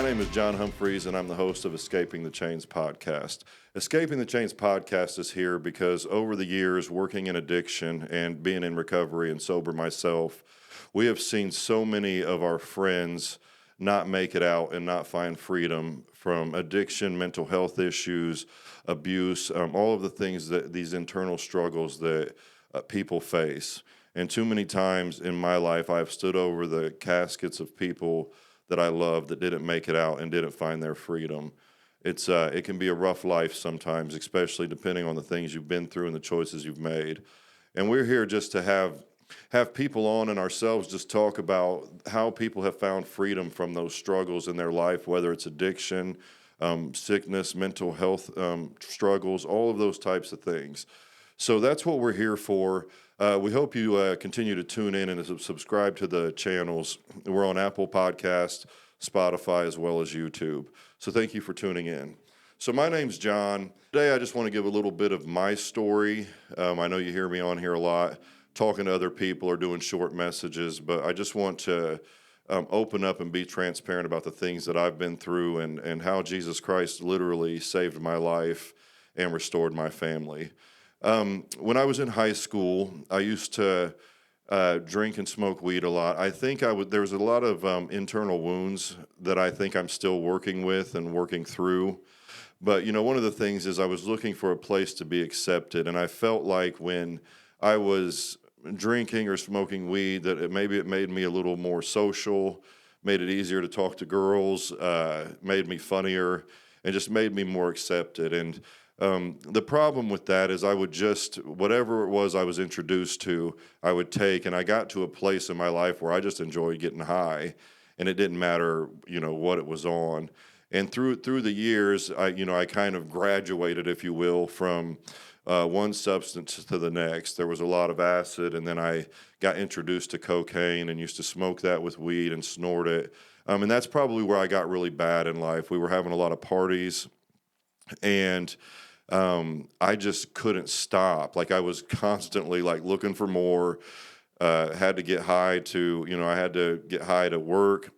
name is John Humphries, and I'm the host of Escaping the Chains podcast. Escaping the Chains podcast is here because over the years, working in addiction and being in recovery and sober myself, we have seen so many of our friends not make it out and not find freedom from addiction, mental health issues, abuse, all of the things that these internal struggles that people face. And too many times in my life, I've stood over the caskets of people that I love that didn't make it out and didn't find their freedom. It can be a rough life sometimes, especially depending on the things you've been through and the choices you've made. And we're here just to have people on and ourselves just talk about how people have found freedom from those struggles in their life, whether it's addiction, sickness, mental health struggles, all of those types of things. So that's what we're here for. We hope you continue to tune in and subscribe to the channels. We're on Apple Podcast, Spotify, as well as YouTube. So thank you for tuning in. So my name's John. Today I just want to give a little bit of my story. I know you hear me on here a lot, talking to other people or doing short messages, but I just want to open up and be transparent about the things that I've been through and how Jesus Christ literally saved my life and restored my family. When I was in high school, I used to drink and smoke weed a lot. I think there was a lot of internal wounds that I think I'm still working with and working through. But, one of the things is I was looking for a place to be accepted. And I felt like when I was drinking or smoking weed that it made me a little more social, made it easier to talk to girls, made me funnier, and just made me more accepted. And the problem with that is I would just, whatever it was I was introduced to, I would take, and I got to a place in my life where I just enjoyed getting high, and it didn't matter, what it was on. And through the years, I kind of graduated, if you will, from one substance to the next. There was a lot of acid, and then I got introduced to cocaine and used to smoke that with weed and snort it. And that's probably where I got really bad in life. We were having a lot of parties, and I just couldn't stop. Like I was constantly like looking for more, had to get high I had to get high to work,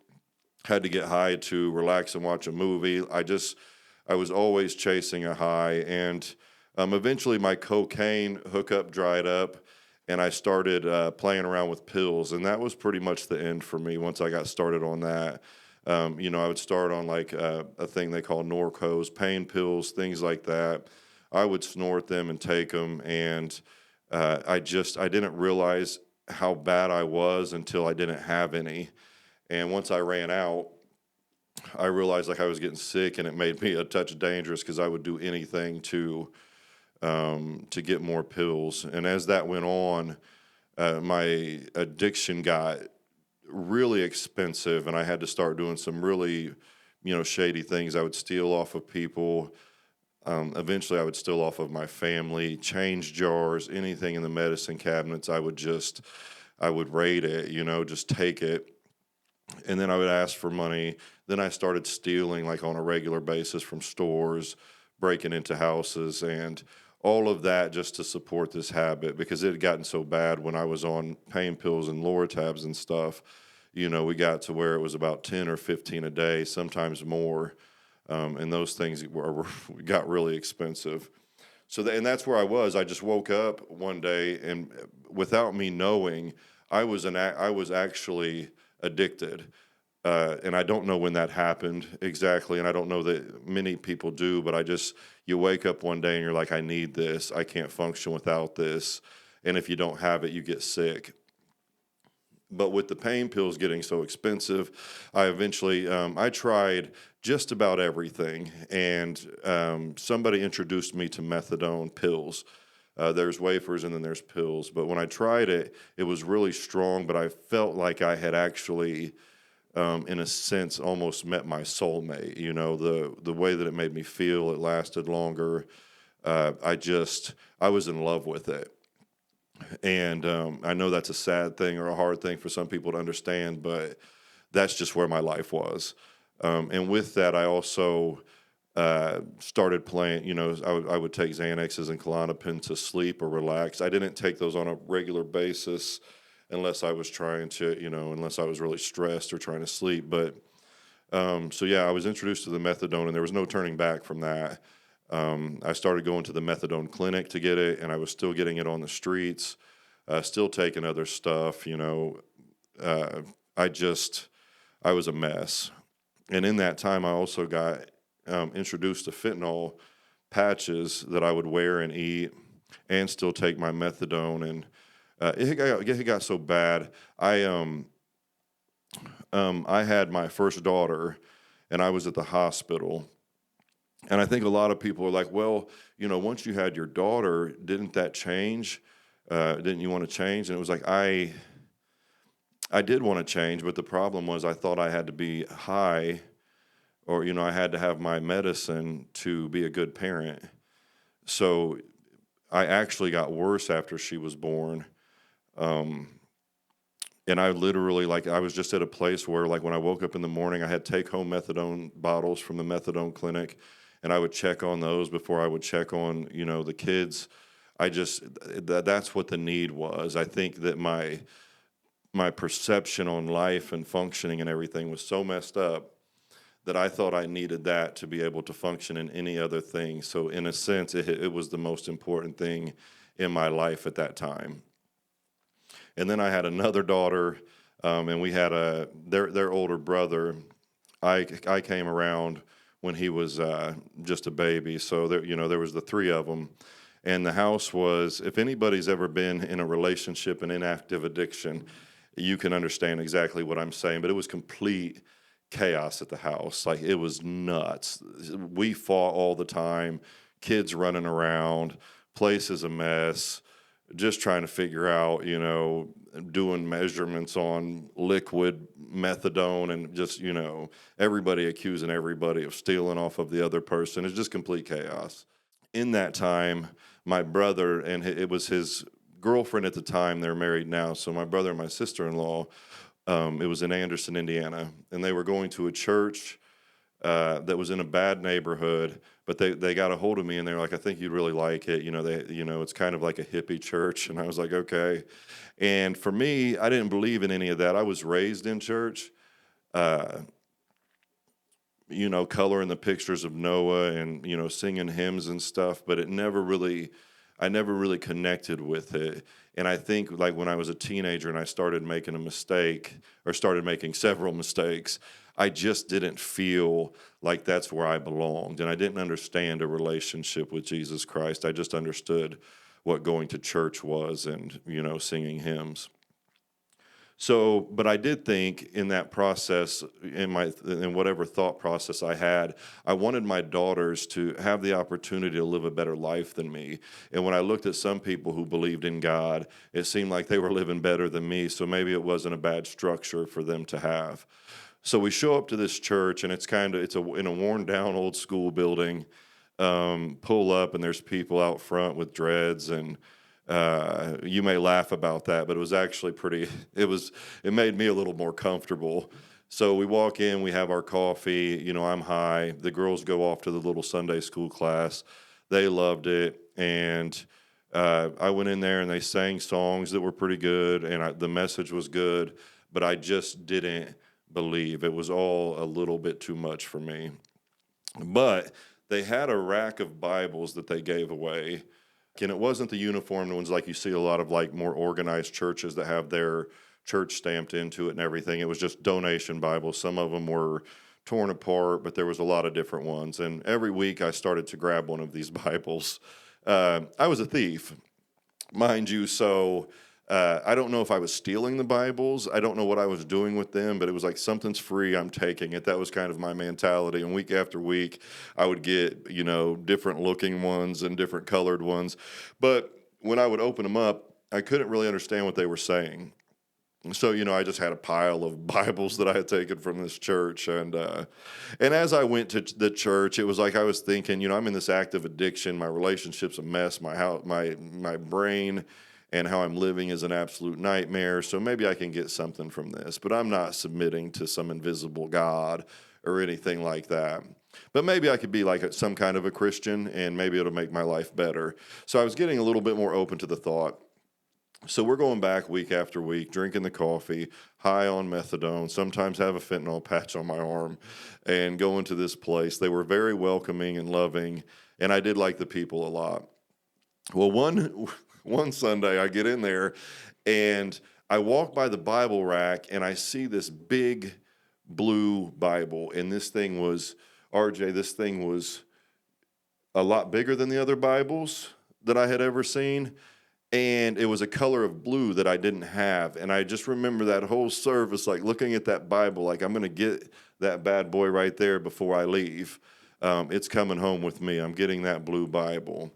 had to get high to relax and watch a movie. I was always chasing a high. And eventually my cocaine hookup dried up and I started playing around with pills. And that was pretty much the end for me once I got started on that. I would start on like a thing they call Norcos, pain pills, things like that. I would snort them and take them, and I didn't realize how bad I was until I didn't have any. And once I ran out, I realized like I was getting sick, and it made me a touch dangerous because I would do anything to get more pills. And as that went on, my addiction got really expensive, and I had to start doing some really, shady things. I would steal off of people. Eventually, I would steal off of my family, change jars, anything in the medicine cabinets. I would raid it, just take it. And then I would ask for money. Then I started stealing like on a regular basis from stores, breaking into houses, and all of that just to support this habit because it had gotten so bad when I was on pain pills and Lortabs and stuff. We got to where it was about 10 or 15 a day, sometimes more. And those things got really expensive. And that's where I was. I just woke up one day, and without me knowing, I was actually addicted. And I don't know when that happened exactly, and I don't know that many people do, but you wake up one day and you're like, I need this. I can't function without this. And if you don't have it, you get sick. But with the pain pills getting so expensive, I eventually, I tried just about everything. And somebody introduced me to methadone pills. There's wafers and then there's pills. But when I tried it, it was really strong, but I felt like I had actually, in a sense, almost met my soulmate. The way that it made me feel, it lasted longer. I was in love with it. And I know that's a sad thing or a hard thing for some people to understand, but that's just where my life was. And with that, I also started playing, I would take Xanaxes and Klonopin to sleep or relax. I didn't take those on a regular basis unless I was trying to, unless I was really stressed or trying to sleep. But So yeah, I was introduced to the methadone, and there was no turning back from that. I started going to the methadone clinic to get it, and I was still getting it on the streets, still taking other stuff. Uh, I just I was a mess. And in that time, I also got introduced to fentanyl patches that I would wear and eat, and still take my methadone. And it got so bad. I had my first daughter, and I was at the hospital. And I think a lot of people are like, well, once you had your daughter, didn't that change? Didn't you want to change? And it was like, I did want to change, but the problem was I thought I had to be high, or, I had to have my medicine to be a good parent. So I actually got worse after she was born. Um, and I literally, like, I was just at a place where, like, when I woke up in the morning, I had take home methadone bottles from the methadone clinic, and I would check on those before I would check on, the kids. That's what the need was. I think that my perception on life and functioning and everything was so messed up that I thought I needed that to be able to function in any other thing. So in a sense, it was the most important thing in my life at that time. And then I had another daughter, and we had their older brother. I came around when he was just a baby. So there was the three of them. And the house was, if anybody's ever been in a relationship and inactive addiction, you can understand exactly what I'm saying. But it was complete chaos at the house. Like, it was nuts. We fought all the time, kids running around, place is a mess, just trying to figure out, doing measurements on liquid methadone, and just, everybody accusing everybody of stealing off of the other person. It's just complete chaos. In that time, my brother, and it was his girlfriend at the time, they're married now. So my brother and my sister-in-law, it was in Anderson, Indiana, and they were going to a church that was in a bad neighborhood. But they got a hold of me, and they were like, "I think you'd really like it. It's kind of like a hippie church." And I was like, "Okay." And for me, I didn't believe in any of that. I was raised in church, uh, coloring the pictures of Noah, and singing hymns and stuff. But I never really connected with it. And I think, like, when I was a teenager and I started making a mistake, or started making several mistakes, I just didn't feel like that's where I belonged. And I didn't understand a relationship with Jesus Christ. I just understood what going to church was, and, singing hymns. So, but I did think in that process, in whatever thought process I had, I wanted my daughters to have the opportunity to live a better life than me. And when I looked at some people who believed in God, it seemed like they were living better than me. So maybe it wasn't a bad structure for them to have. So we show up to this church, and in a worn down old school building. Pull up, and there's people out front with dreads, and you may laugh about that, but it was actually pretty. It made me a little more comfortable. So we walk in, we have our coffee. I'm high. The girls go off to the little Sunday school class. They loved it, and I went in there, and they sang songs that were pretty good, and the message was good, but I just didn't believe. It was all a little bit too much for me. But they had a rack of Bibles that they gave away, and it wasn't the uniformed ones like you see a lot of, like, more organized churches that have their church stamped into it and everything. It was just donation Bibles. Some of them were torn apart, but there was a lot of different ones. And every week I started to grab one of these Bibles. I was a thief, mind you. So I don't know if I was stealing the Bibles. I don't know what I was doing with them, but it was like, something's free, I'm taking it. That was kind of my mentality. And week after week, I would get, different looking ones and different colored ones. But when I would open them up, I couldn't really understand what they were saying. So, I just had a pile of Bibles that I had taken from this church. And as I went to the church, it was like I was thinking, I'm in this active addiction. My relationship's a mess. My brain and how I'm living is an absolute nightmare. So maybe I can get something from this. But I'm not submitting to some invisible God or anything like that. But maybe I could be like some kind of a Christian, and maybe it'll make my life better. So I was getting a little bit more open to the thought. So we're going back week after week, drinking the coffee, high on methadone, sometimes have a fentanyl patch on my arm, and going to this place. They were very welcoming and loving, and I did like the people a lot. Well, one Sunday I get in there and I walk by the Bible rack and I see this big blue Bible, and this thing was, RJ, this thing was a lot bigger than the other Bibles that I had ever seen, and it was a color of blue that I didn't have. And I just remember that whole service, like looking at that Bible, like I'm going to get that bad boy right there before I leave. It's coming home with me. I'm getting that blue Bible.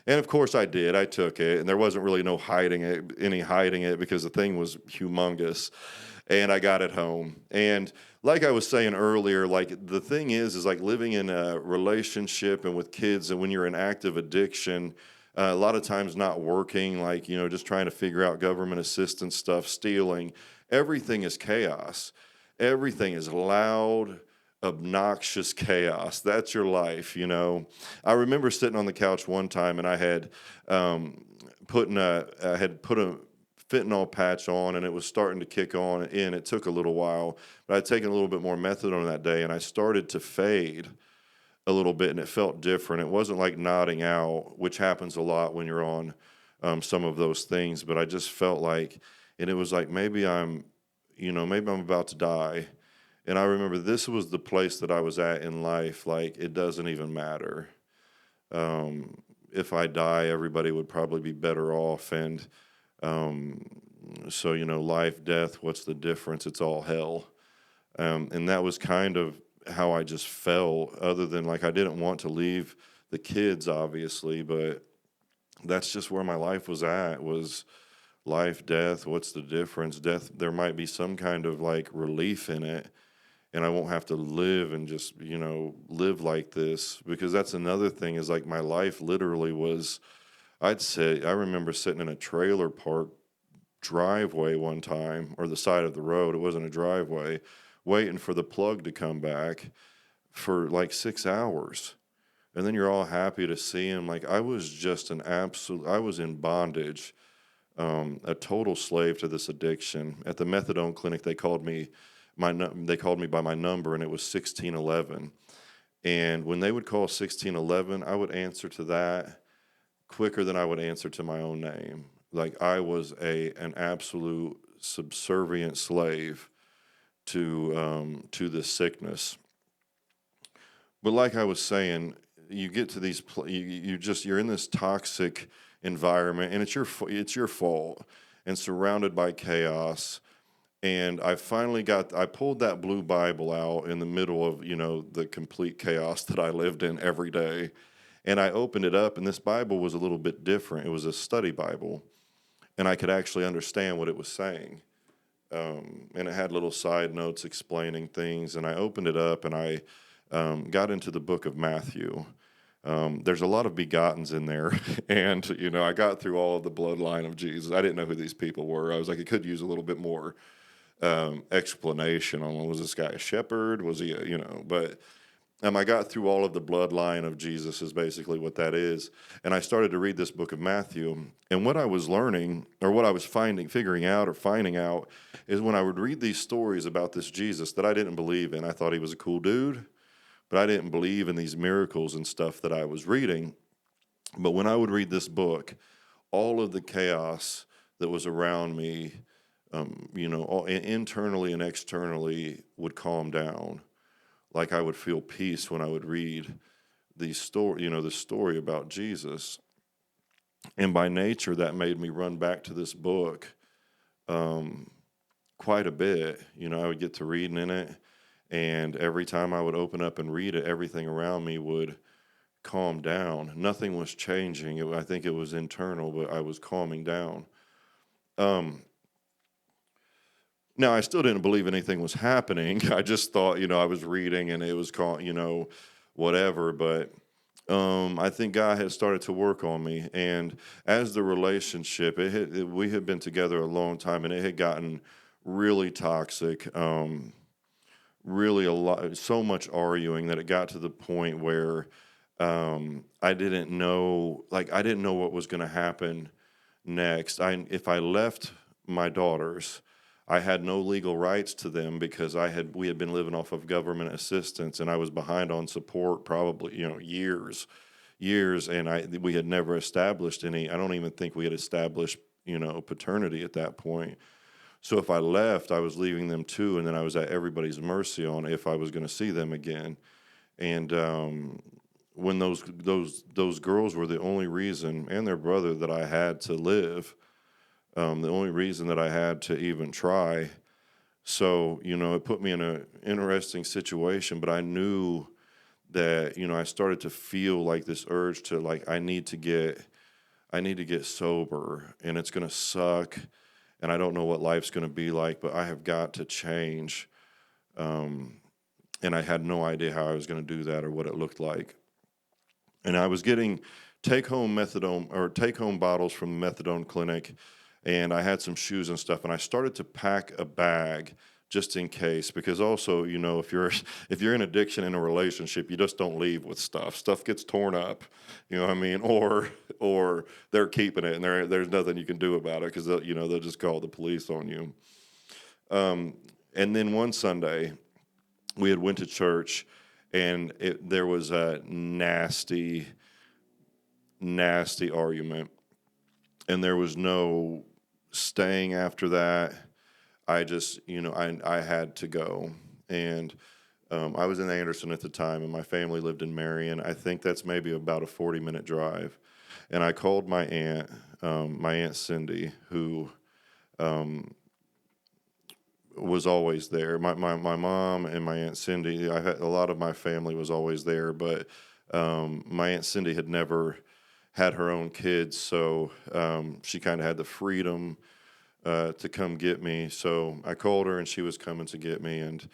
And of course I did. I took it, and there wasn't really any hiding it because the thing was humongous. And I got it home. And like I was saying earlier, like the thing is like living in a relationship and with kids, and when you're in active addiction, a lot of times not working, like, just trying to figure out government assistance stuff, stealing, everything is chaos. Everything is loud, obnoxious chaos. That's your life. I remember sitting on the couch one time, and I had I had put a fentanyl patch on, and it was starting to kick on in. It took a little while, but I'd taken a little bit more methadone that day, and I started to fade a little bit, and it felt different. It wasn't like nodding out, which happens a lot when you're on some of those things, but I just felt like, and it was like maybe I'm about to die. And I remember this was the place that I was at in life. Like, it doesn't even matter. If I die, everybody would probably be better off. And um, so, life, death, what's the difference? It's all hell. And that was kind of how I just felt, other than like I didn't want to leave the kids, obviously, but that's just where my life was at, was life, death, what's the difference? Death, there might be some kind of like relief in it, and I won't have to live and just, live like this, because that's another thing, is like my life literally was, I'd say, I remember sitting in a trailer park driveway one time, or the side of the road, it wasn't a driveway, waiting for the plug to come back for like 6 hours. And then you're all happy to see him. Like, I was just I was in bondage, a total slave to this addiction. At the methadone clinic, they called me by my number, and it was 1611. And when they would call 1611, I would answer to that quicker than I would answer to my own name. Like, I was an absolute subservient slave to this sickness. But like I was saying, you get to these you're in this toxic environment, and it's your fault, and surrounded by chaos. And I pulled that blue Bible out in the middle of, the complete chaos that I lived in every day. And I opened it up, and this Bible was a little bit different. It was a study Bible, and I could actually understand what it was saying. And it had little side notes explaining things. And I opened it up, and I got into the book of Matthew. There's a lot of begottens in there, and I got through all of the bloodline of Jesus. I didn't know who these people were. I was like, it could use a little bit more explanation on, was this guy a shepherd? Was he, but I got through all of the bloodline of Jesus, is basically what that is. And I started to read this book of Matthew. And what I was learning, or what I was finding out, is when I would read these stories about this Jesus that I didn't believe in. I thought he was a cool dude, but I didn't believe in these miracles and stuff that I was reading. But when I would read this book, all of the chaos that was around me, internally and externally, would calm down. Like, I would feel peace when I would read the story about Jesus. And by nature, that made me run back to this book quite a bit. I would get to reading in it, and every time I would open up and read it, everything around me would calm down. Nothing was changing. I think it was internal, but I was calming down. Now, I still didn't believe anything was happening. I just thought, I was reading and it was called, whatever. But I think God had started to work on me. And as the relationship, we had been together a long time, and it had gotten really toxic, really a lot, so much arguing that it got to the point where I didn't know what was going to happen next. If I left my daughters, I had no legal rights to them because we had been living off of government assistance, and I was behind on support probably, years, and we had never established any. I don't even think we had established, paternity at that point. So if I left, I was leaving them too, and then I was at everybody's mercy on if I was going to see them again. And when those girls were the only reason, and their brother, that I had to live, the only reason that I had to even try. So it put me in an interesting situation. But I knew that I started to feel like this urge to, like, I need to get sober, and it's going to suck, and I don't know what life's going to be like, but I have got to change. And I had no idea how I was going to do that or what it looked like. And I was getting take-home bottles from the methadone clinic, and I had some shoes and stuff, and I started to pack a bag just in case, because also, if you're in addiction in a relationship, you just don't leave with stuff. Stuff gets torn up, you know what I mean, or they're keeping it, and there's nothing you can do about it because they'll just call the police on you. And then one Sunday, we had went to church, and there was a nasty argument, and there was no staying after that. I just, I had to go, and I was in Anderson at the time, and my family lived in Marion. I think that's maybe about a 40-minute drive, and I called my Aunt Cindy, who was always there. My mom and my Aunt Cindy, I had a lot of my family was always there, but my Aunt Cindy had never had her own kids, so she kind of had the freedom to come get me. So I called her, and she was coming to get me. And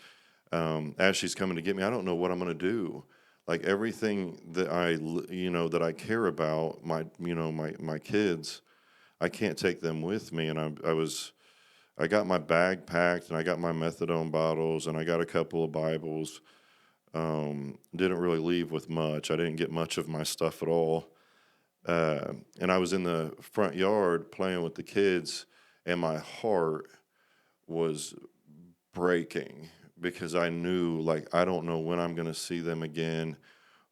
as she's coming to get me, I don't know what I'm going to do. Like, everything that that I care about, my kids, I can't take them with me. And I got my bag packed, and I got my methadone bottles, and I got a couple of Bibles. Didn't really leave with much. I didn't get much of my stuff at all. And I was in the front yard playing with the kids, and my heart was breaking because I knew, like, I don't know when I'm going to see them again.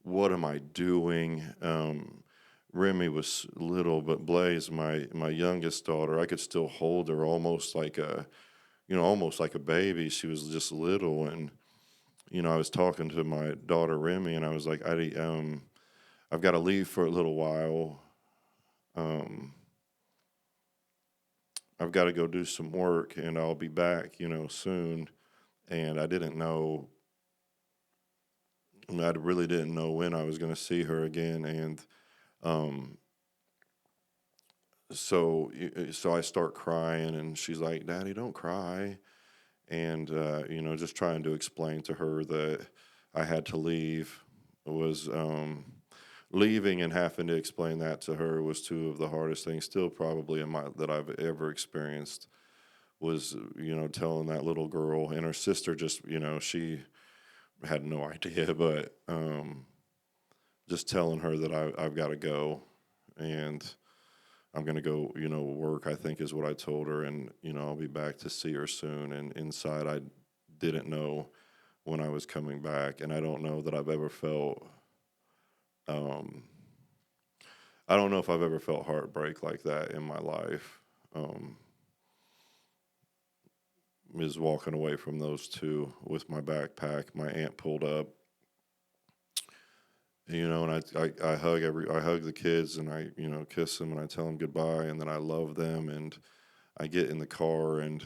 What am I doing? Remy was little, but Blaze, my youngest daughter, I could still hold her almost like a baby. She was just little, and I was talking to my daughter Remy, and I was like, I've got to leave for a little while. I've got to go do some work, and I'll be back, soon. And I didn't know. I really didn't know when I was going to see her again, and so I start crying, and she's like, "Daddy, don't cry," and just trying to explain to her that I had to leave. Was leaving and having to explain that to her was two of the hardest things, still probably that I've ever experienced. Was telling that little girl, and her sister just she had no idea, but just telling her that I've got to go, and I'm going to go, work, I think is what I told her. And, I'll be back to see her soon. And inside, I didn't know when I was coming back. And I don't know that I've ever felt, I don't know if I've ever felt heartbreak like that in my life. Is walking away from those two with my backpack. My aunt pulled up, and I hug the kids, and I kiss them, and I tell them goodbye, and then I love them, and I get in the car, and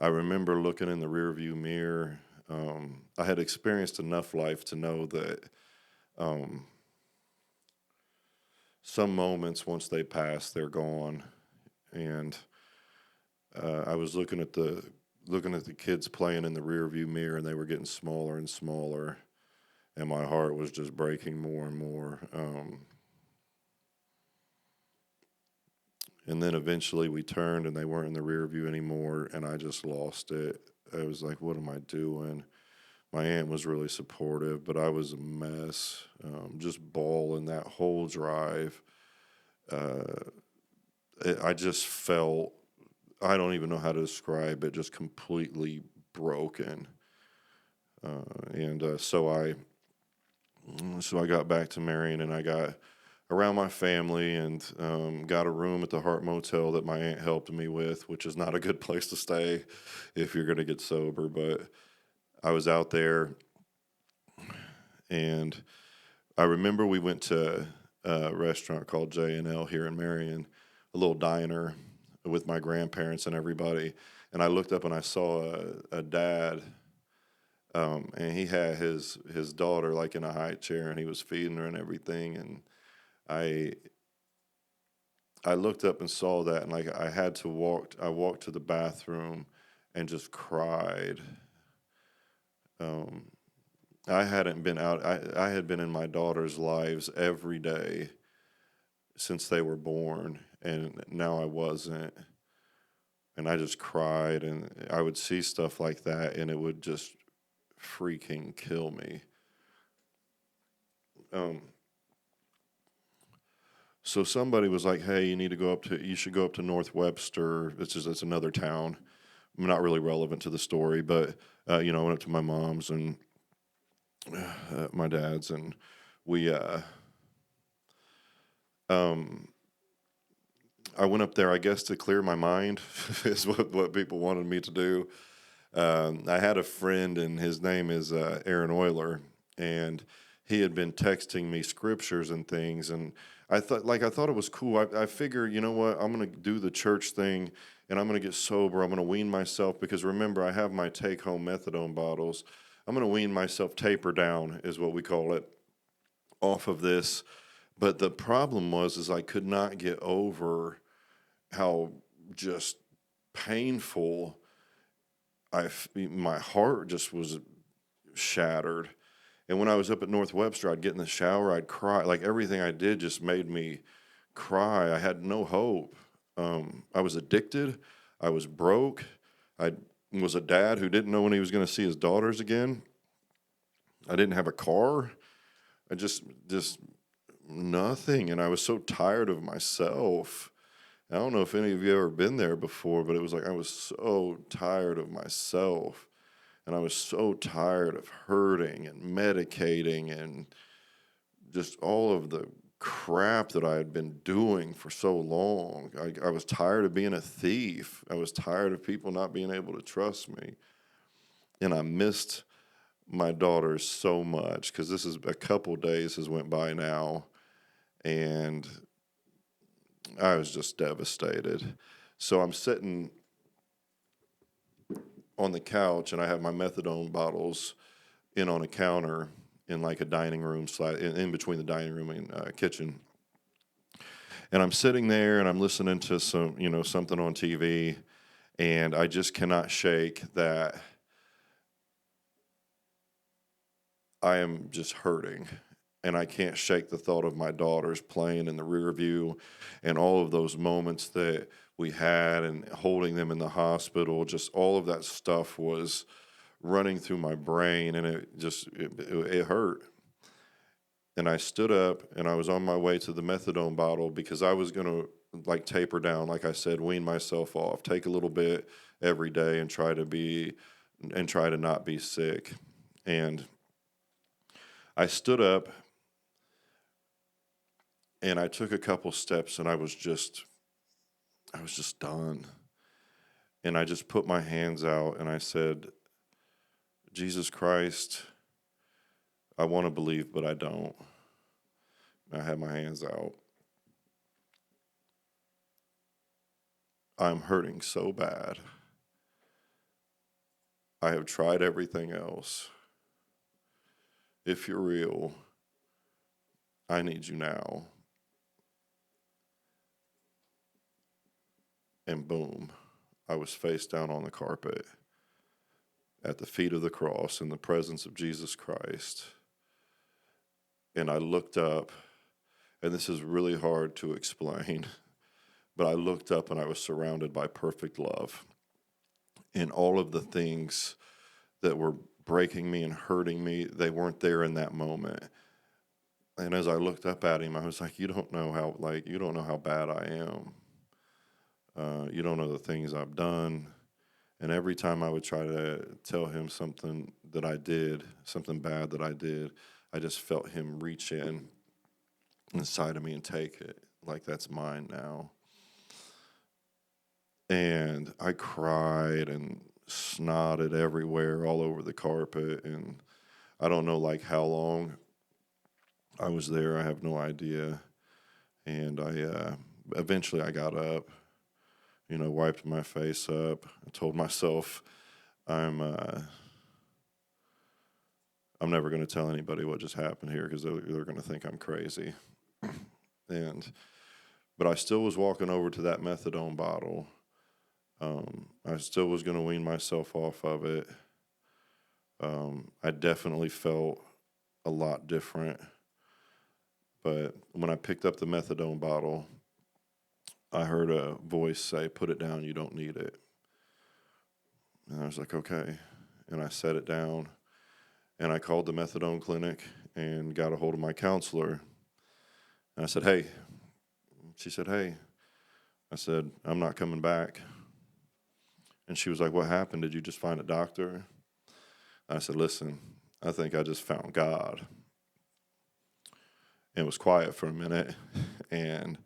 I remember looking in the rearview mirror. I had experienced enough life to know that some moments, once they pass, they're gone, and I was looking at the kids playing in the rearview mirror, and they were getting smaller and smaller. And my heart was just breaking more and more. And then eventually we turned, and they weren't in the rear view anymore, and I just lost it. I was like, what am I doing? My aunt was really supportive, but I was a mess, just bawling that whole drive. I just felt, I don't even know how to describe it, just completely broken. And so I got back to Marion, and I got around my family, and got a room at the Hart Motel that my aunt helped me with, which is not a good place to stay if you're going to get sober. But I was out there, and I remember we went to a restaurant called J&L here in Marion, a little diner with my grandparents and everybody. And I looked up and I saw a dad, and he had his daughter like in a high chair, and he was feeding her and everything. And I I looked up and saw that, and like I had to walk. I walked to the bathroom and just cried. Um, I hadn't been out. I had been in my daughter's lives every day since they were born, and now I wasn't. And I just cried, and I would see stuff like that, and it would just freaking kill me. Um, so somebody was like, "Hey, you should go up to North Webster. It's another town, not really relevant to the story, but I went up to my mom's and my dad's, and we um, I went up there, I guess, to clear my mind, is what people wanted me to do. I had a friend, and his name is Aaron Euler, and he had been texting me scriptures and things, and I thought it was cool. I figure, you know what, I'm gonna do the church thing, and I'm gonna get sober. I'm gonna wean myself, because remember, I have my take-home methadone bottles. I'm gonna wean myself, taper down is what we call it, off of this. But the problem is I could not get over how just painful my heart just was shattered. And when I was up at North Webster, I'd get in the shower, I'd cry. Like everything I did just made me cry. I had no hope. I was addicted. I was broke. I was a dad who didn't know when he was going to see his daughters again. I didn't have a car. I just nothing. And I was so tired of myself. I don't know if any of you ever been there before, but it was like I was so tired of myself. And I was so tired of hurting and medicating and just all of the crap that I had been doing for so long. I was tired of being a thief. I was tired of people not being able to trust me. And I missed my daughters so much, because this is a couple days has went by now, and I was just devastated. So I'm sitting on the couch, and I have my methadone bottles in on a counter in like a dining room in between the dining room and kitchen. And I'm sitting there, and I'm listening to something on TV, and I just cannot shake that I am just hurting. And I can't shake the thought of my daughters playing in the rear view, and all of those moments that we had, and holding them in the hospital. Just all of that stuff was running through my brain, and it hurt. And I stood up, and I was on my way to the methadone bottle, because I was going to like taper down, like I said, wean myself off, take a little bit every day, and try to not be sick. And I stood up, and I took a couple steps, and I was just done. And I just put my hands out, and I said, "Jesus Christ, I want to believe, but I don't." I had my hands out. I'm hurting so bad. I have tried everything else. If you're real, I need you now. And boom, I was face down on the carpet at the feet of the cross in the presence of Jesus Christ. And I looked up, and this is really hard to explain, but I looked up, and I was surrounded by perfect love. And all of the things that were breaking me and hurting me, they weren't there in that moment. And as I looked up at him, I was like, you don't know how bad I am. You don't know the things I've done. And every time I would try to tell him something that I did, something bad that I did, I just felt him reach in inside of me and take it. Like, that's mine now. And I cried and snotted everywhere, all over the carpet. And I don't know, like, how long I was there. I have no idea. And eventually I got up, wiped my face up. I told myself I'm uh, I'm never going to tell anybody what just happened here because they're going to think I'm crazy. And but I still was walking over to that methadone bottle. I still was going to wean myself off of it. I definitely felt a lot different. But when I picked up the methadone bottle, I heard a voice say, "Put it down, you don't need it." And I was like, okay. And I set it down, and I called the methadone clinic and got a hold of my counselor. And I said, "Hey." She said, "Hey." I said, "I'm not coming back." And she was like, "What happened? Did you just find a doctor?" I said, "Listen, I think I just found God." And it was quiet for a minute. And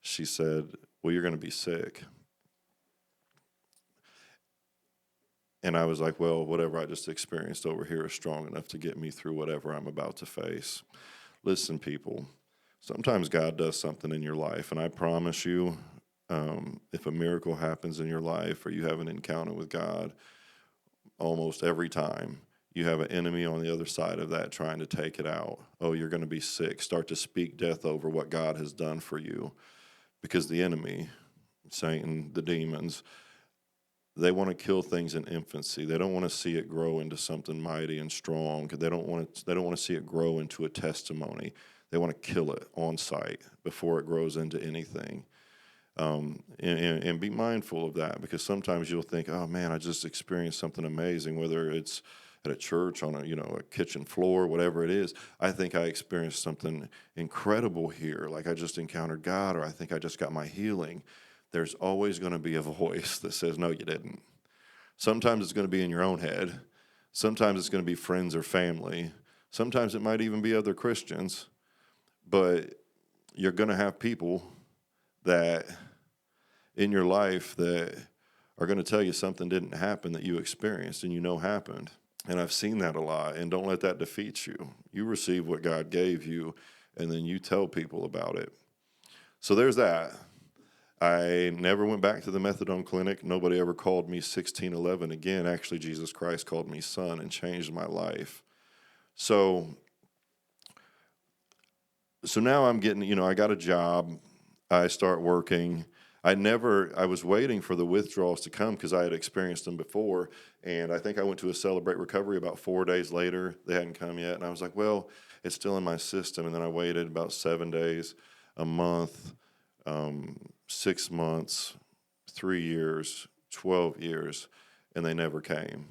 she said, "Well, you're going to be sick." And I was like, well, whatever I just experienced over here is strong enough to get me through whatever I'm about to face. Listen, people, sometimes God does something in your life, and I promise you, if a miracle happens in your life or you have an encounter with God, almost every time you have an enemy on the other side of that trying to take it out. Oh, you're going to be sick. Start to speak death over what God has done for you, because the enemy, Satan, the demons, they want to kill things in infancy. They don't want to see it grow into something mighty and strong. They don't want to see it grow into a testimony. They want to kill it on sight before it grows into anything. And be mindful of that, because sometimes you'll think, oh man, I just experienced something amazing, whether it's at a church, on a kitchen floor, whatever it is. I think I experienced something incredible here, like I just encountered God, or I think I just got my healing. There's always going to be a voice that says, no, you didn't. Sometimes it's going to be in your own head. Sometimes it's going to be friends or family. Sometimes it might even be other Christians. But you're going to have people that in your life that are going to tell you something didn't happen that you experienced and happened. And I've seen that a lot. And don't let that defeat you. You receive what God gave you, and then you tell people about it. So there's that. I never went back to the methadone clinic. Nobody ever called me 1611 again. Actually, Jesus Christ called me son and changed my life. So now I'm getting, I got a job. I start working. I was waiting for the withdrawals to come because I had experienced them before. And I think I went to a Celebrate Recovery about 4 days later. They hadn't come yet. And I was like, well, it's still in my system. And then I waited about 7 days, a month, 6 months, 3 years, 12 years, and they never came.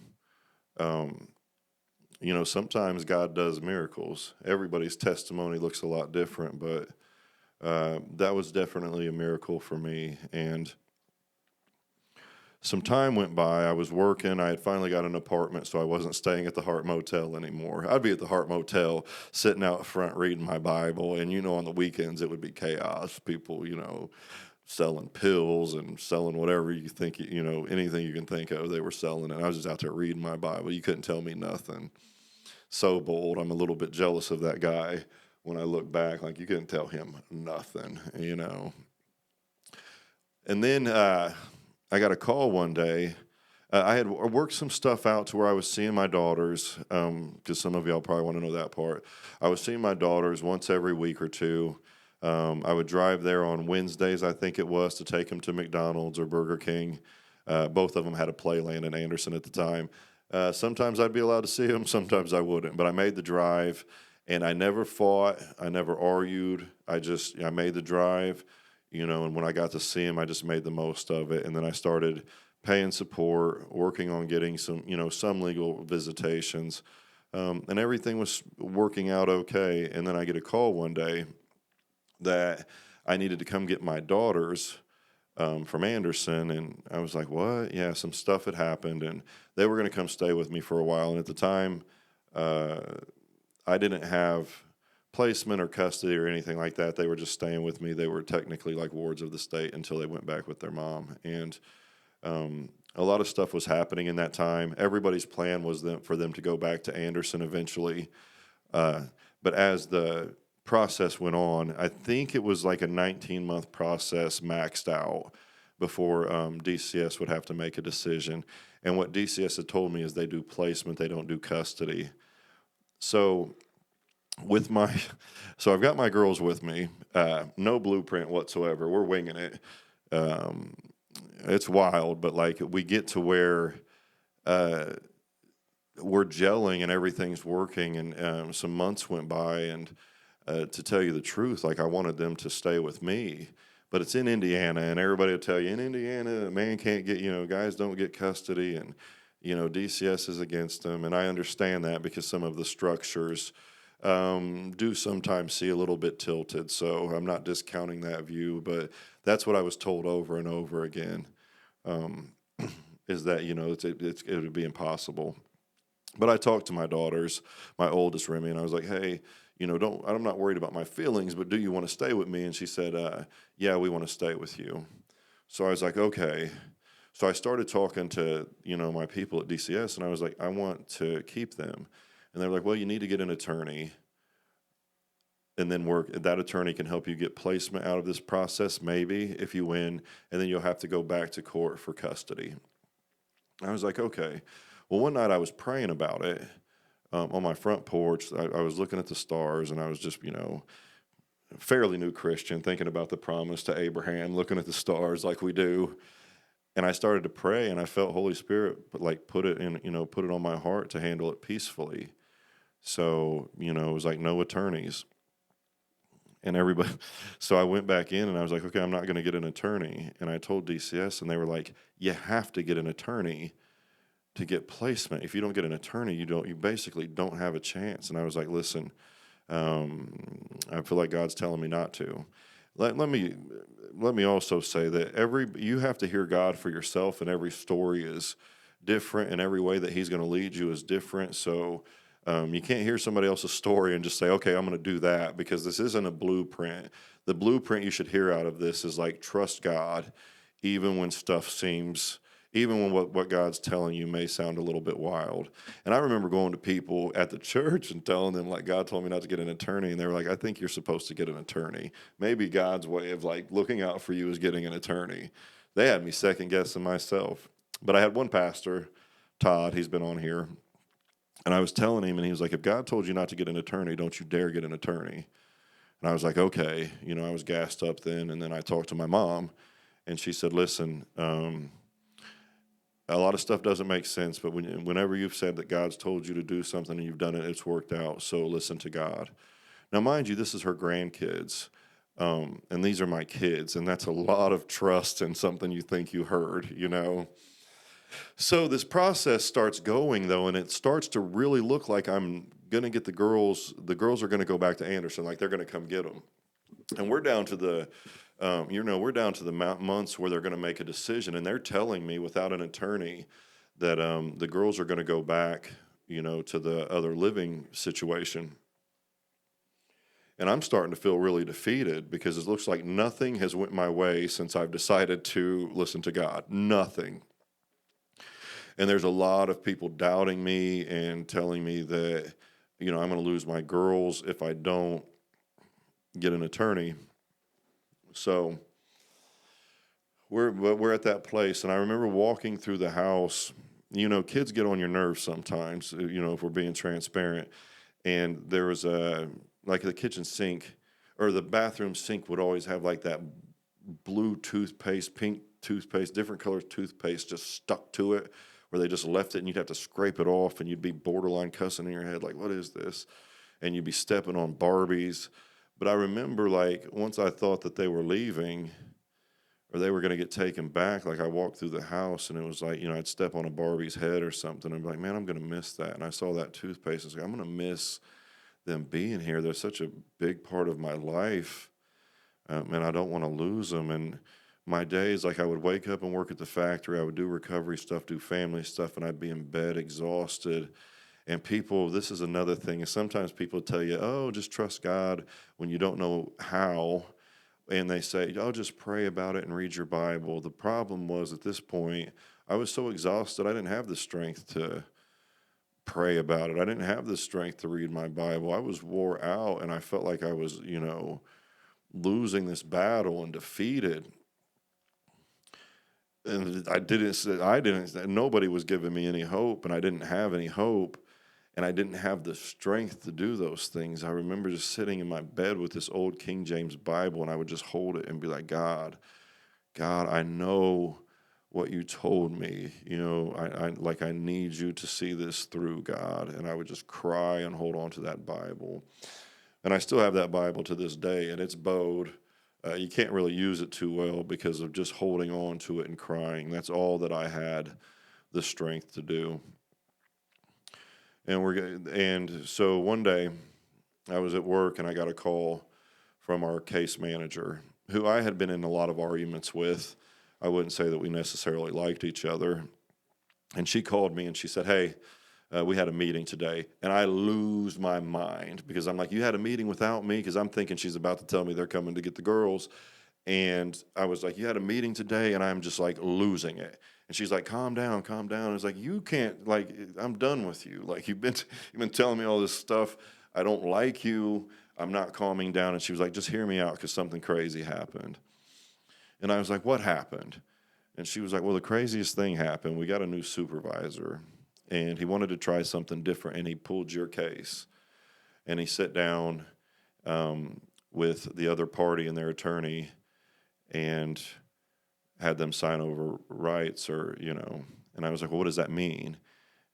Sometimes God does miracles. Everybody's testimony looks a lot different, but that was definitely a miracle for me. And some time went by. I was working. I had finally got an apartment, so I wasn't staying at the Hart Motel anymore. I'd be at the Hart Motel sitting out front reading my Bible, and on the weekends it would be chaos. People, selling pills and selling whatever you think, anything you can think of, they were selling. And I was just out there reading my Bible. You couldn't tell me nothing. So bold. I'm a little bit jealous of that guy when I look back. Like, you couldn't tell him nothing, And then I got a call one day. I had worked some stuff out to where I was seeing my daughters, because some of y'all probably want to know that part. I was seeing my daughters once every week or two. I would drive there on Wednesdays, I think it was, to take them to McDonald's or Burger King. Both of them had a Playland in Anderson at the time. Sometimes I'd be allowed to see them, sometimes I wouldn't. But I made the drive, and I never fought. I never argued. I made the drive, and when I got to see them, I just made the most of it. And then I started paying support, working on getting some legal visitations, and everything was working out okay. And then I get a call one day that I needed to come get my daughters from Anderson. And I was like, what? Yeah, some stuff had happened, and they were going to come stay with me for a while. And at the time, uh, I didn't have placement or custody or anything like that. They were just staying with me. They were technically like wards of the state until they went back with their mom. And a lot of stuff was happening in that time. Everybody's plan was for them to go back to Anderson eventually. But as the process went on, I think it was like a 19-month process maxed out before DCS would have to make a decision. And what DCS had told me is they do placement, they don't do custody. So with my, so I've got my girls with me, no blueprint whatsoever. We're winging it. Um, it's wild, but like we get to where uh, we're gelling and everything's working, and some months went by, and to tell you the truth, like I wanted them to stay with me, but it's in Indiana, and everybody will tell you in Indiana, a man can't get, guys don't get custody, and DCS is against them, and I understand that because some of the structures do sometimes see a little bit tilted. So I'm not discounting that view, but that's what I was told over and over again. Is that it would be impossible. But I talked to my daughters, my oldest Remy, and I was like, hey, I'm not worried about my feelings, but do you want to stay with me? And she said, yeah, we want to stay with you. So I was like, okay. So I started talking to, my people at DCS, and I was like, I want to keep them. And they're like, well, you need to get an attorney and then work. That attorney can help you get placement out of this process, maybe, if you win, and then you'll have to go back to court for custody. I was like, okay. Well, one night I was praying about it on my front porch. I was looking at the stars, and I was just, fairly new Christian, thinking about the promise to Abraham, looking at the stars like we do. And I started to pray, and I felt Holy Spirit put it on my heart to handle it peacefully. So, it was like no attorneys. And everybody, so I went back in and I was like, okay, I'm not going to get an attorney. And I told DCS, and they were like, you have to get an attorney to get placement. If you don't get an attorney, you basically don't have a chance. And I was like, listen, I feel like God's telling me not to. Let me also say that you have to hear God for yourself, and every story is different, and every way that He's going to lead you is different. So you can't hear somebody else's story and just say, okay, I'm going to do that, because this isn't a blueprint. The blueprint you should hear out of this is like, trust God, even when even when what God's telling you may sound a little bit wild. And I remember going to people at the church and telling them, like, God told me not to get an attorney. And they were like, I think you're supposed to get an attorney. Maybe God's way of like looking out for you is getting an attorney. They had me second guessing myself. But I had one pastor, Todd, he's been on here, and I was telling him, and he was like, if God told you not to get an attorney, don't you dare get an attorney. And I was like, okay. I was gassed up then. And then I talked to my mom, and she said, listen, a lot of stuff doesn't make sense, but whenever you've said that God's told you to do something and you've done it, it's worked out. So listen to God. Now, mind you, this is her grandkids, and these are my kids, and that's a lot of trust in something you think you heard, So this process starts going, though, and it starts to really look like I'm going to get the girls. The girls are going to go back to Anderson, like they're going to come get them. And we're down to the months where they're going to make a decision, and they're telling me without an attorney that the girls are going to go back, to the other living situation. And I'm starting to feel really defeated, because it looks like nothing has went my way since I've decided to listen to God. Nothing. And there's a lot of people doubting me and telling me that, I'm going to lose my girls if I don't get an attorney. So we're at that place, and I remember walking through the house. Kids get on your nerves sometimes, if we're being transparent. And there was like the kitchen sink, or the bathroom sink would always have like that blue toothpaste, pink toothpaste, different colors toothpaste just stuck to it, where they just left it, and you'd have to scrape it off, and you'd be borderline cussing in your head like, what is this? And you'd be stepping on Barbies. But I remember, like, once I thought that they were leaving, or they were going to get taken back, like I walked through the house, and it was like, I'd step on a Barbie's head or something. I'm like, man, I'm going to miss that. And I saw that toothpaste. I was like, I'm going to miss them being here. They're such a big part of my life, and I don't want to lose them. my days, like I would wake up and work at the factory, I would do recovery stuff, do family stuff, and I'd be in bed exhausted. And people, this is another thing, is sometimes people tell you, oh, just trust God when you don't know how. And they say, oh, just pray about it and read your Bible. The problem was at this point, I was so exhausted, I didn't have the strength to pray about it. I didn't have the strength to read my Bible. I was wore out and I felt like I was, losing this battle and defeated. And nobody was giving me any hope, and I didn't have any hope, and I didn't have the strength to do those things. I remember just sitting in my bed with this old King James Bible, and I would just hold it and be like, God, I know what you told me. I need you to see this through, God. And I would just cry and hold on to that Bible. And I still have that Bible to this day, and it's bowed. You can't really use it too well because of just holding on to it and crying. That's all that I had the strength to do. And so one day I was at work and I got a call from our case manager, who I had been in a lot of arguments with. I wouldn't say that we necessarily liked each other. And she called me and she said, hey, we had a meeting today. And I lose my mind because I'm like, you had a meeting without me? Because I'm thinking she's about to tell me they're coming to get the girls. And I was like, you had a meeting today? And I'm just like losing it. And she's like, calm down, calm down. And it's like, you can't, like, I'm done with you. Like, you've been telling me all this stuff. I don't like you. I'm not calming down. And she was like, just hear me out because something crazy happened. And I was like, what happened? And she was like, well, the craziest thing happened. We got a new supervisor, and he wanted to try something different, and he pulled your case. And he sat down with the other party and their attorney and had them sign over rights and I was like, well, what does that mean?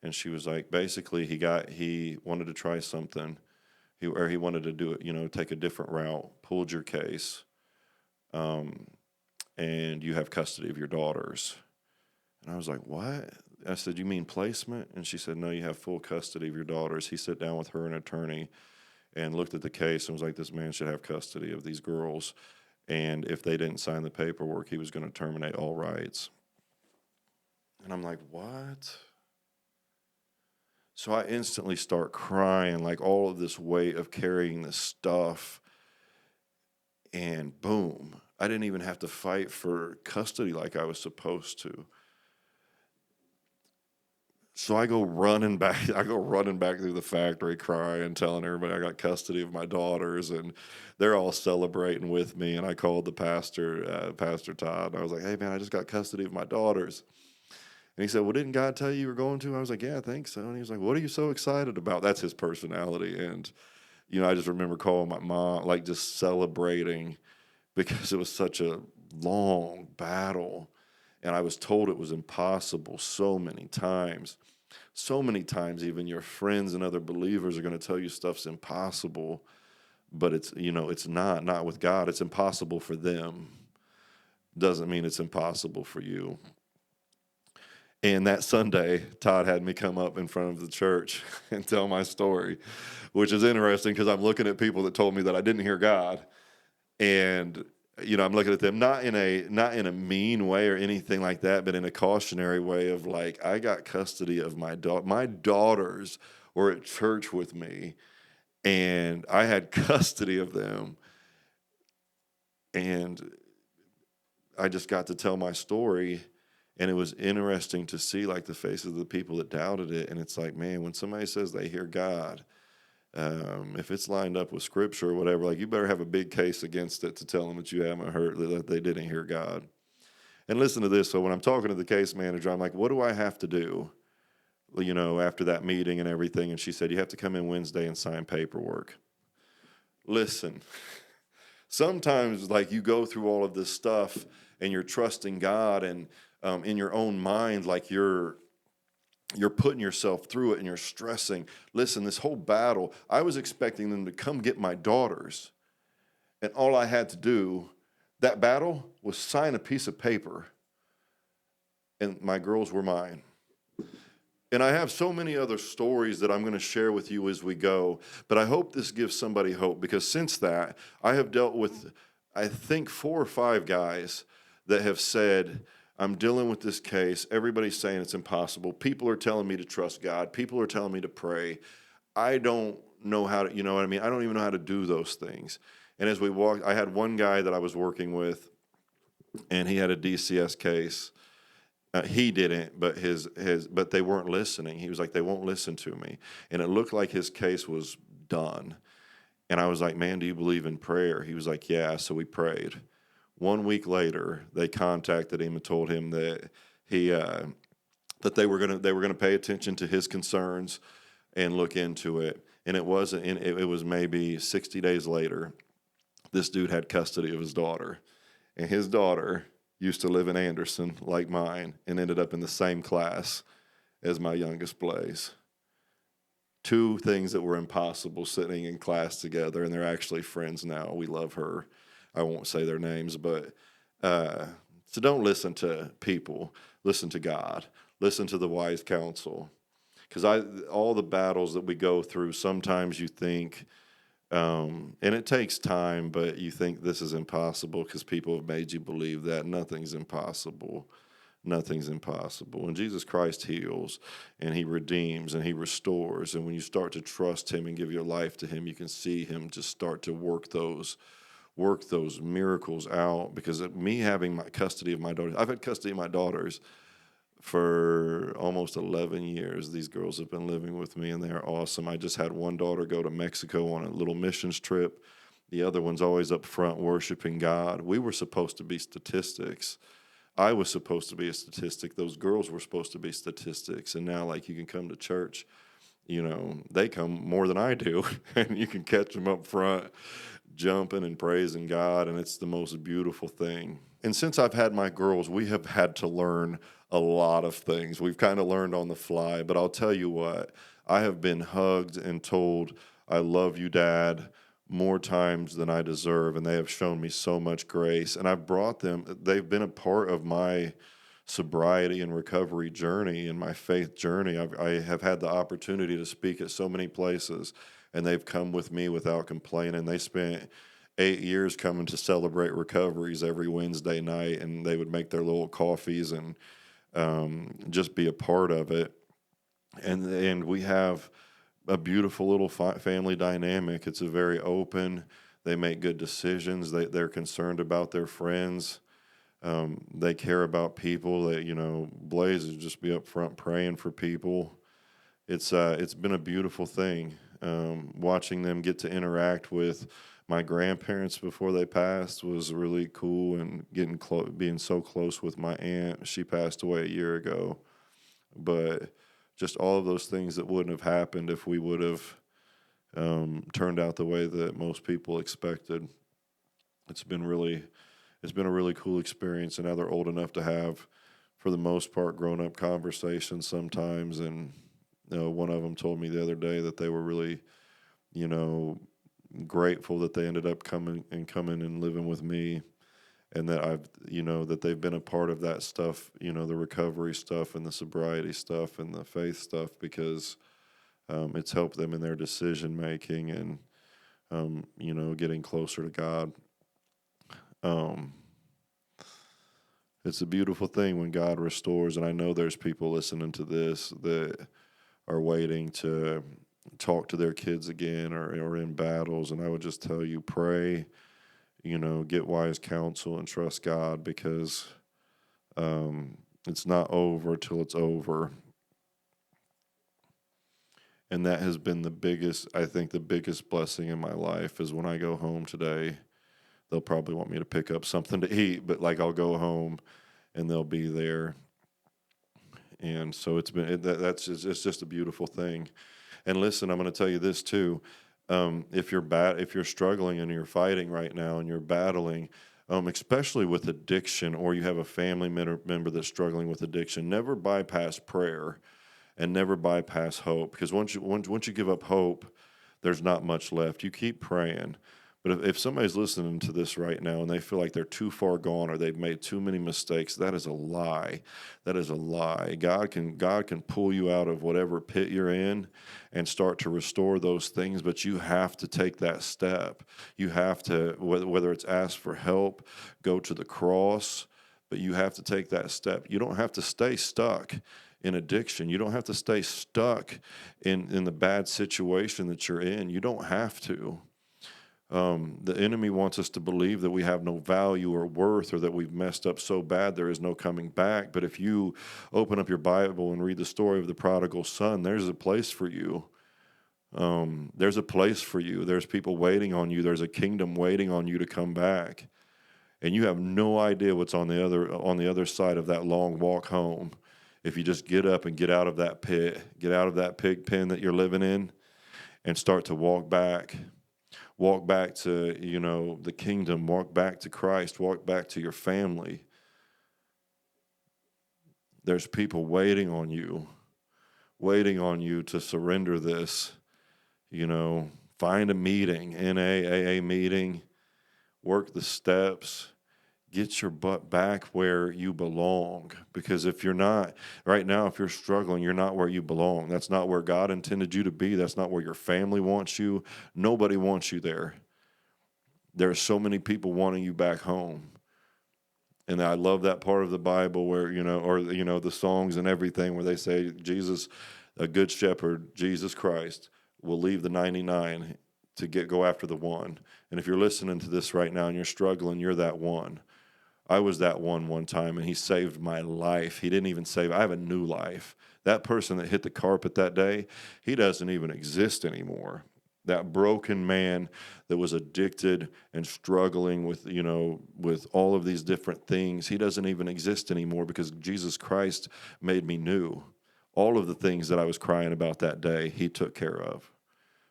And she was like, basically, he wanted to try something, he wanted to do it, take a different route, pulled your case, and you have custody of your daughters. And I was like, what? I said, you mean placement? And she said, no, you have full custody of your daughters. He sat down with her and attorney and looked at the case and was like, this man should have custody of these girls. And if they didn't sign the paperwork, he was going to terminate all rights. And I'm like, what? So I instantly start crying, like all of this weight of carrying this stuff. And boom, I didn't even have to fight for custody like I was supposed to. So I go running back through the factory crying, telling everybody I got custody of my daughters, and they're all celebrating with me. And I called the pastor, Pastor Todd, and I was like, hey, man, I just got custody of my daughters. And he said, well, didn't God tell you were going to? I was like, yeah, I think so. And he was like, what are you so excited about? That's his personality. And, I just remember calling my mom, like just celebrating because it was such a long battle. And I was told it was impossible so many times. So many times, even your friends and other believers are going to tell you stuff's impossible, but it's not with God. It's impossible for them. Doesn't mean it's impossible for you. And that Sunday, Todd had me come up in front of the church and tell my story, which is interesting because I'm looking at people that told me that I didn't hear God. And I'm looking at them not in a mean way or anything like that, but in a cautionary way of like, I got custody of my daughters were at church with me, and I had custody of them, and I just got to tell my story, and it was interesting to see like the faces of the people that doubted it, and it's like, man, when somebody says they hear God, if it's lined up with scripture or whatever, like you better have a big case against it to tell them that you haven't heard, that they didn't hear God. And listen to this. So when I'm talking to the case manager, I'm like, what do I have to do, after that meeting and everything? And she said, you have to come in Wednesday and sign paperwork. Listen, sometimes like you go through all of this stuff and you're trusting God, and in your own mind, like you're putting yourself through it and you're stressing. Listen, this whole battle, I was expecting them to come get my daughters. And all I had to do, that battle, was sign a piece of paper. And my girls were mine. And I have so many other stories that I'm going to share with you as we go. But I hope this gives somebody hope, because since that, I have dealt with, I think, 4 or 5 guys that have said, I'm dealing with this case. Everybody's saying it's impossible. People are telling me to trust God. People are telling me to pray. I don't know how to, you know what I mean? I don't even know how to do those things. And as we walked, I had one guy that I was working with, and he had a DCS case. He didn't, but but they weren't listening. He was like, they won't listen to me, and it looked like his case was done. And I was like, man, do you believe in prayer? He was like, yeah. So we prayed. 1 week later, they contacted him and told him that he that they were gonna pay attention to his concerns and look into it. And it wasn't. It was maybe 60 days later. This dude had custody of his daughter, and his daughter used to live in Anderson, like mine, and ended up in the same class as my youngest Blaze. Two things that were impossible sitting in class together, and they're actually friends now. We love her. I won't say their names, but so don't listen to people. Listen to God. Listen to the wise counsel. Because all the battles that we go through, sometimes you think, and it takes time, but you think this is impossible because people have made you believe that nothing's impossible. Nothing's impossible. And Jesus Christ heals, and he redeems, and he restores. And when you start to trust him and give your life to him, you can see him just start to work those miracles out. Because of me having my custody of my daughters, I've had custody of my daughters for almost 11 years. These girls have been living with me, and they're awesome. I just had one daughter go to Mexico on a little missions trip. The other one's always up front worshiping God. We were supposed to be statistics. I was supposed to be a statistic. Those girls were supposed to be statistics. And now, like, you can come to church, they come more than I do, and you can catch them up front jumping and praising God, and it's the most beautiful thing. And since I've had my girls, we have had to learn a lot of things. We've kind of learned on the fly, but I'll tell you what, I have been hugged and told, I love you, Dad, more times than I deserve, and they have shown me so much grace. And I've brought them, they've been a part of my sobriety and recovery journey and my faith journey. I have had the opportunity to speak at so many places, and they've come with me without complaining. They spent 8 years coming to celebrate recoveries every Wednesday night, and they would make their little coffees and just be a part of it. And we have a beautiful little family dynamic. It's a very open. They make good decisions. They're concerned about their friends. They care about people. Blaze is just be up front praying for people. It's been a beautiful thing. Watching them get to interact with my grandparents before they passed was really cool, and being so close with my aunt. She passed away a year ago, but just all of those things that wouldn't have happened if we would have turned out the way that most people expected. It's been a really cool experience, and now they're old enough to have, for the most part, grown-up conversations sometimes. And one of them told me the other day that they were really, grateful that they ended up coming and living with me, and that that they've been a part of that stuff, the recovery stuff and the sobriety stuff and the faith stuff, because it's helped them in their decision making and getting closer to God. It's a beautiful thing when God restores, and I know there's people listening to this that are waiting to talk to their kids again or in battles, and I would just tell you, pray, get wise counsel and trust God, because it's not over till it's over. And that has been the biggest blessing in my life is when I go home today. They'll probably want me to pick up something to eat, but I'll go home and they'll be there. And so it's just a beautiful thing. And listen, I'm going to tell you this too. If you're struggling and you're fighting right now and you're battling, especially with addiction, or you have a family member that's struggling with addiction, never bypass prayer and never bypass hope. Because once you give up hope, there's not much left. You keep praying. But if somebody's listening to this right now and they feel like they're too far gone or they've made too many mistakes, that is a lie. That is a lie. God can pull you out of whatever pit you're in and start to restore those things, but you have to take that step. You have to, whether it's ask for help, go to the cross, but you have to take that step. You don't have to stay stuck in addiction. You don't have to stay stuck in the bad situation that you're in. You don't have to. The enemy wants us to believe that we have no value or worth, or that we've messed up so bad there is no coming back. But if you open up your Bible and read the story of the prodigal son, there's a place for you. There's a place for you. There's people waiting on you. There's a kingdom waiting on you to come back. And you have no idea what's on the other side of that long walk home. If you just get up and get out of that pit, get out of that pig pen that you're living in, and start to walk back to, the kingdom, walk back to Christ, walk back to your family. There's people waiting on you to surrender this. Find a meeting, NAAA meeting, work the steps, get your butt back where you belong. Because if you're not, right now, if you're struggling, you're not where you belong. That's not where God intended you to be. That's not where your family wants you. Nobody wants you there. There are so many people wanting you back home. And I love that part of the Bible where, the songs and everything where they say, Jesus, a good shepherd, Jesus Christ, will leave the 99 to go after the one. And if you're listening to this right now and you're struggling, you're that one. I was that one time, and he saved my life. He didn't even save, I have a new life. That person that hit the carpet that day, he doesn't even exist anymore. That broken man that was addicted and struggling with all of these different things, he doesn't even exist anymore because Jesus Christ made me new. All of the things that I was crying about that day, he took care of.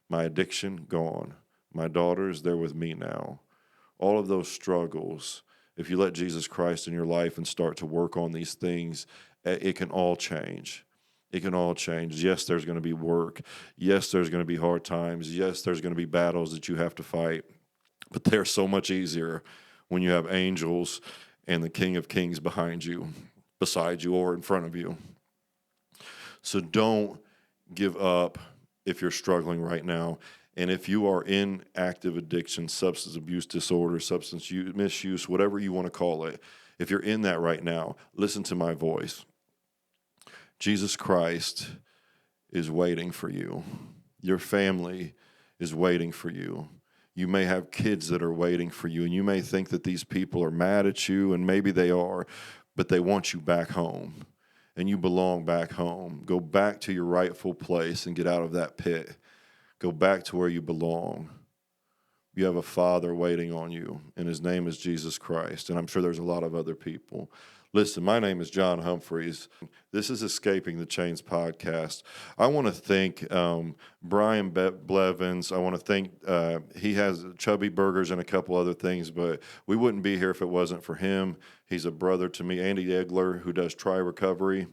My addiction, gone. My daughters, they're with me now. All of those struggles, if you let Jesus Christ in your life and start to work on these things, it can all change. It can all change. Yes, there's going to be work. Yes, there's going to be hard times. Yes, there's going to be battles that you have to fight. But they're so much easier when you have angels and the King of Kings behind you, beside you, or in front of you. So don't give up if you're struggling right now. And if you are in active addiction, substance abuse disorder, substance misuse, whatever you want to call it, if you're in that right now, listen to my voice. Jesus Christ is waiting for you. Your family is waiting for you. You may have kids that are waiting for you, and you may think that these people are mad at you, and maybe they are, but they want you back home, and you belong back home. Go back to your rightful place and get out of that pit. Go back to where you belong. You have a Father waiting on you, and his name is Jesus Christ, and I'm sure there's a lot of other people. Listen, my name is John Humphries. This is Escaping the Chains podcast. I want to thank Brian Blevins. I want to thank, he has Chubby Burgers and a couple other things, but we wouldn't be here if it wasn't for him. He's a brother to me. Andy Egler, who does Try Recovery,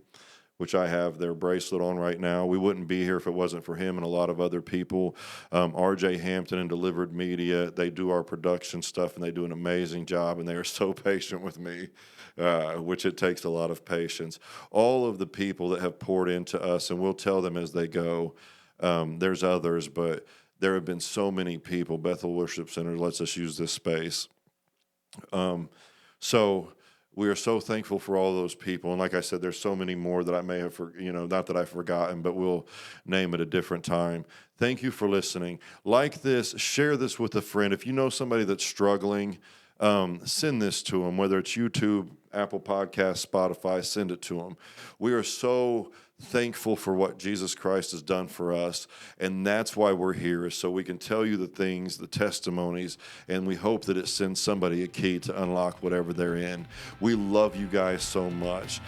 which I have their bracelet on right now. We wouldn't be here if it wasn't for him and a lot of other people. RJ Hampton and Delivered Media, they do our production stuff, and they do an amazing job, and they are so patient with me, which it takes a lot of patience. All of the people that have poured into us, and we'll tell them as they go. There's others, but there have been so many people. Bethel Worship Center lets us use this space. So we are so thankful for all those people. And like I said, there's so many more that I may have, not that I've forgotten, but we'll name at a different time. Thank you for listening. Like this, share this with a friend. If you know somebody that's struggling, send this to them, whether it's YouTube, Apple Podcasts, Spotify, send it to them. We are so thankful for what Jesus Christ has done for us, and that's why we're here, is so we can tell you the things, the testimonies, and we hope that it sends somebody a key to unlock whatever they're in. We love you guys so much.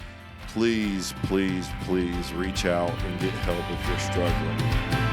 Please, please, please reach out and get help if you're struggling.